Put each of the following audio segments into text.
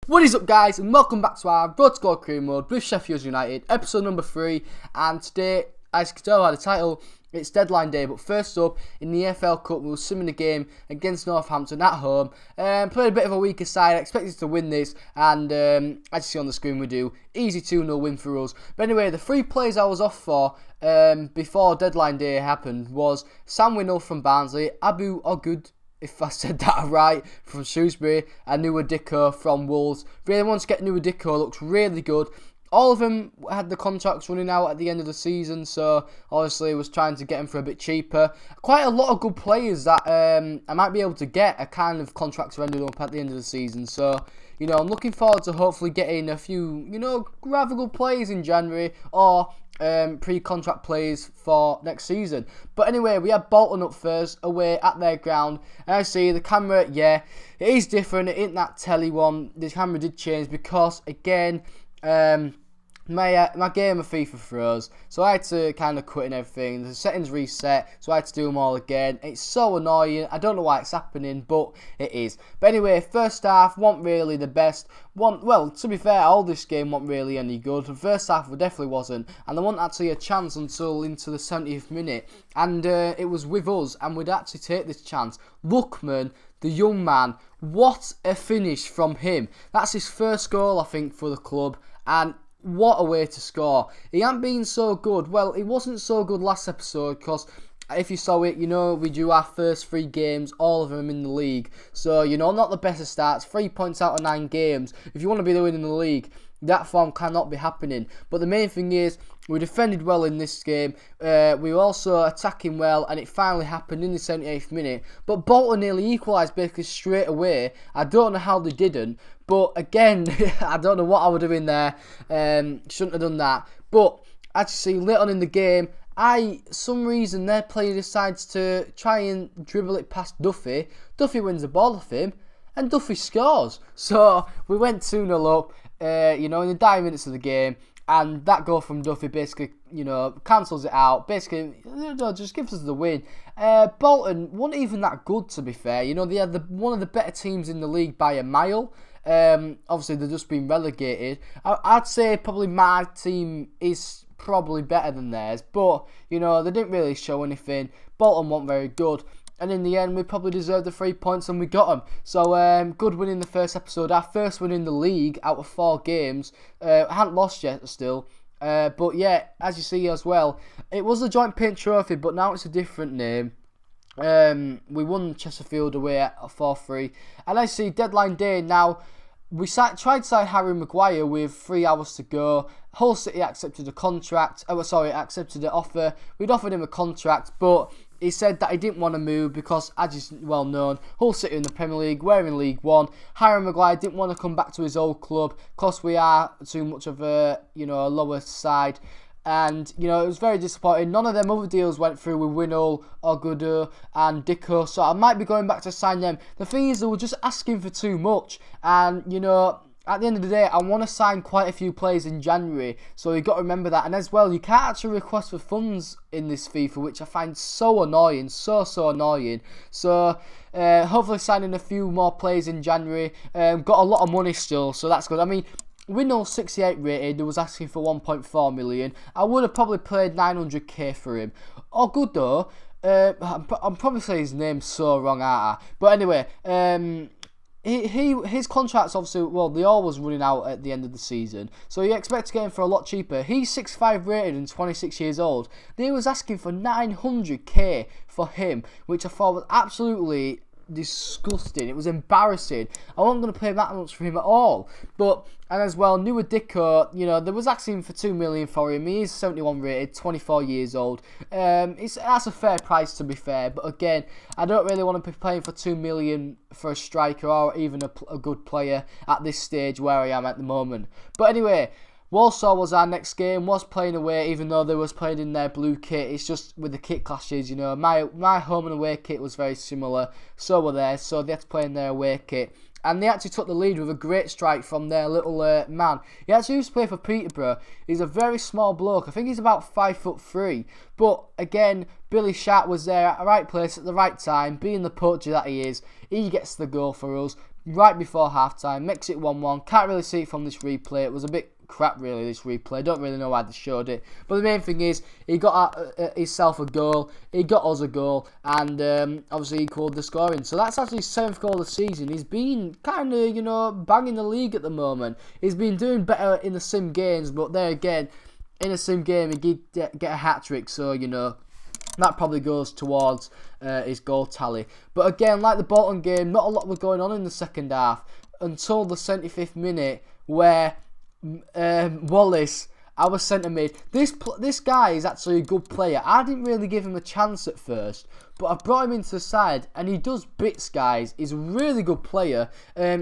What is up, guys, and welcome back to our Road to Glory Career Mode with Sheffield United, episode number 3. And today, as you can tell by the title, it's deadline day. But first up, in the EFL Cup, we were swimming a game against Northampton at home. Played a bit of a weaker side, expected to win this, and as you see on the screen, we do. Easy 2-0 win for us. But anyway, the 3 players I was off for before deadline day happened was Sam Winnell from Barnsley, Abu Ogud, if I said that right, from Shrewsbury, and Nuadiko from Wolves. Really want to get Nuadiko, looks really good. All of them had the contracts running out at the end of the season, so obviously was trying to get them for a bit cheaper. Quite a lot of good players that I might be able to get a kind of contracts are ended up at the end of the season. So, you know, I'm looking forward to hopefully getting a few, you know, rather good players in January, or pre-contract players for next season. But anyway, we had Bolton up first, away at their ground. And I see the camera, yeah, it is different. It ain't that telly one. The camera did change because, again, my game of FIFA froze, so I had to kind of quit and everything. The settings reset, so I had to do them all again. It's so annoying. I don't know why it's happening, but it is. But anyway, first half wasn't really the best. Well, to be fair, all this game wasn't really any good. The first half definitely wasn't, and there wasn't actually a chance until into the 70th minute, and it was with us, and we'd actually take this chance. Lookman, the young man, what a finish from him. That's his first goal, I think, for the club, and what a way to score. He ain't been so good. Well, he wasn't so good last episode because if you saw it, you know, we drew our first 3 games, all of them in the league. So, you know, not the best of starts. 3 points out of 9 games. If you want to be winning the league, that form cannot be happening. But the main thing is, we defended well in this game. We were also attacking well, and it finally happened in the 78th minute. But Bolton nearly equalised basically straight away. I don't know how they didn't. But again, I don't know what I would have been there. Shouldn't have done that. But as you see, later on in the game, some reason their player decides to try and dribble it past Duffy. Duffy wins the ball off him, and Duffy scores. So we went 2-0 up, you know, in the dying minutes of the game. And that goal from Duffy basically, you know, cancels it out. Basically, you know, just gives us the win. Bolton weren't even that good, to be fair. You know, they had one of the better teams in the league by a mile. Obviously, they've just been relegated. I'd say probably my team is probably better than theirs. But, you know, they didn't really show anything. Bolton weren't very good. And in the end, we probably deserved the 3 points, and we got them. So, good win in the first episode. Our first win in the league out of 4 games. I hadn't lost yet still. But yeah, as you see as well, it was the Joint Paint Trophy, but now it's a different name. We won Chesterfield away at 4-3. And I see deadline day now. We tried to sign Harry Maguire with 3 hours to go. Hull City accepted the accepted the offer. We'd offered him a contract, but he said that he didn't want to move because, as is well known, Hull City in the Premier League, we're in League One. Harry Maguire didn't want to come back to his old club because we are too much of a, you know, a lower side. And, you know, it was very disappointing. None of them other deals went through with Winnell, Ogudu and Dicko. So I might be going back to sign them. The thing is, they were just asking for too much. And, you know, at the end of the day, I want to sign quite a few players in January. So you've got to remember that. And as well, you can't actually request for funds in this FIFA, which I find so annoying. So annoying. So hopefully signing a few more players in January. Got a lot of money still, so that's good. I mean, Winnell 68 rated, was asking for 1.4 million. I would have probably paid 900k for him. Oh, good though. I'm probably saying his name so wrong, aren't I? But anyway, his contract's obviously, well, they all was running out at the end of the season. So you expect to get him for a lot cheaper. He's 6'5 rated and 26 years old. They was asking for 900k for him, which I thought was absolutely disgusting. It was embarrassing. I wasn't going to pay that much for him at all. But, and as well, Nuadiko, you know, there was asking for 2 million for him. He is 71 rated, 24 years old. That's a fair price, to be fair. But again, I don't really want to be paying for 2 million for a striker or even a good player at this stage where I am at the moment. But anyway, Walsall was our next game, was playing away, even though they was playing in their blue kit. It's just with the kit clashes, you know. My home and away kit was very similar, so were theirs, so they had to play in their away kit. And they actually took the lead with a great strike from their little man. He actually used to play for Peterborough. He's a very small bloke. I think he's about 5'3". But again, Billy Sharp was there at the right place at the right time, being the poacher that he is. He gets the goal for us. right before half-time, makes it 1-1. Can't really see it from this replay. It was a bit crap, really, this replay. I don't really know why they showed it. But the main thing is, he got himself a goal, he got us a goal, and obviously equalled the scoring. So that's actually his 7th goal of the season. He's been kind of, you know, banging the league at the moment. He's been doing better in the sim games, but there again, in a sim game, he did get a hat-trick, so, you know, that probably goes towards his goal tally. But again, like the Bolton game, not a lot was going on in the second half until the 75th minute, where Wallace, our centre mid, this guy is actually a good player. I didn't really give him a chance at first, but I brought him into the side, and he does bits, guys. He's a really good player,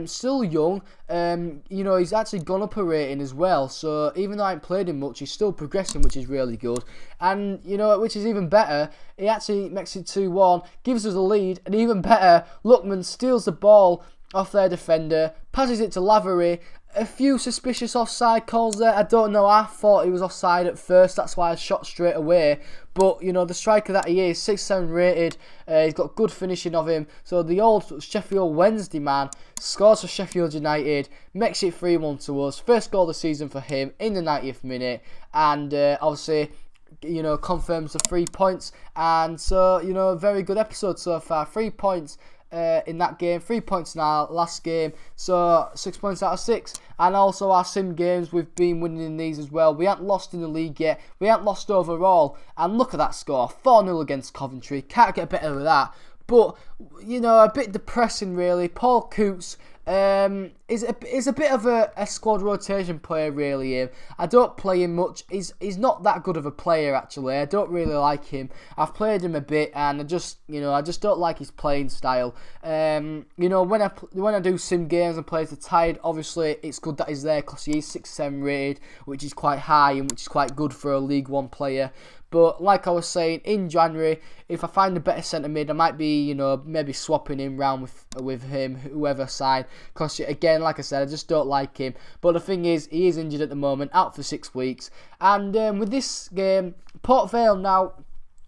still young. You know, he's actually gone up a rating as well, so even though I haven't played him much, he's still progressing, which is really good. And, you know, which is even better, he actually makes it 2-1, gives us a lead, and even better, Lookman steals the ball off their defender, passes it to Lavery. A few suspicious offside calls there. I don't know. I thought he was offside at first. That's why I shot straight away. But, you know, the striker that he is, 6-7 rated. He's got good finishing of him. So the old Sheffield Wednesday man scores for Sheffield United. Makes it 3-1 to us. First goal of the season for him in the 90th minute. And obviously, you know, confirms the 3 points. And so, you know, a very good episode so far. 3 points. In that game, 3 points in our last game, so 6 points out of 6. And also our sim games, we've been winning in these as well. We haven't lost in the league yet, we haven't lost overall, and look at that score, 4-0 against Coventry. Can't get better than that. But, you know, a bit depressing really. Paul Coots is a bit of a squad rotation player, really. I don't play him much. He's not that good of a player, actually. I don't really like him. I've played him a bit, and I just don't like his playing style. You know, when I do sim games and play as a tired, obviously it's good that he's there because he is 6-7 rated, which is quite high and which is quite good for a League One player. But like I was saying, in January, if I find a better centre mid, I might be, you know, maybe swapping him round with him, whoever side. Because again, like I said, I just don't like him. But the thing is, he is injured at the moment, out for 6 weeks. And with this game, Port Vale now,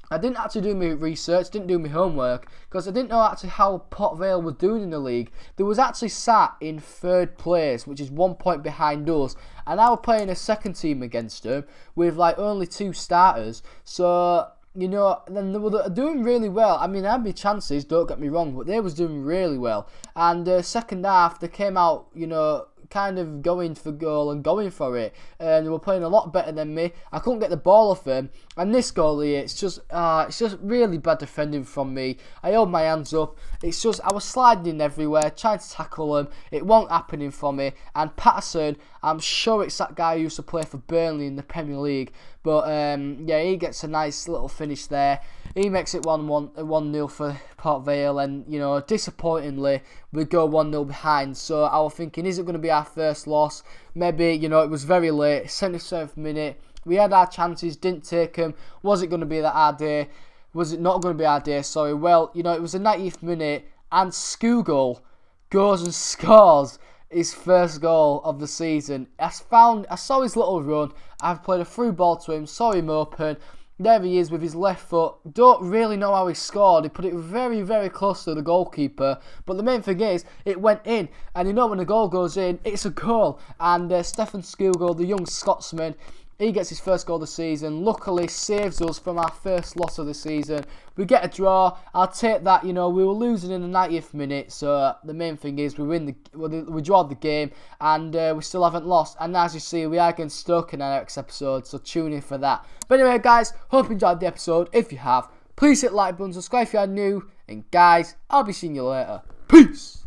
I didn't actually do my research, didn't do my homework, because I didn't know actually how Port Vale was doing in the league. They was actually sat in 3rd place, which is 1 point behind us, and I was playing a second team against them with like only 2 starters. So, you know, then they were doing really well. I mean, I had my chances, don't get me wrong, but they was doing really well. And second half, they came out, you know, kind of going for goal and going for it, and they were playing a lot better than me. I couldn't get the ball off them, and this goal here, it's just really bad defending from me. I held my hands up. It's just I was sliding in everywhere, trying to tackle them. It wasn't happening for me. And Patterson, I'm sure it's that guy who used to play for Burnley in the Premier League. But yeah, he gets a nice little finish there. He makes it 1-0 for Port Vale, and, you know, disappointingly, we go 1-0 behind. So I was thinking, is it going to be our first loss? Maybe, you know, it was very late, 77th minute. We had our chances, didn't take them. Was it going to be that our day? Was it not going to be our day? Sorry. Well, you know, it was the 90th minute, and Skugel goes and scores his first goal of the season. I saw his little run. I've played a through ball to him, saw him open. There he is with his left foot. Don't really know how he scored. He put it very, very close to the goalkeeper. But the main thing is, it went in. And you know when the goal goes in, it's a goal. And Stefan Skugel, the young Scotsman, he gets his first goal of the season. Luckily, saves us from our first loss of the season. We get a draw. I'll take that. You know, we were losing in the 90th minute. So the main thing is we draw the game, and we still haven't lost. And as you see, we are against Stoke in our next episode. So tune in for that. But anyway, guys, hope you enjoyed the episode. If you have, please hit the like button, subscribe if you are new. And guys, I'll be seeing you later. Peace.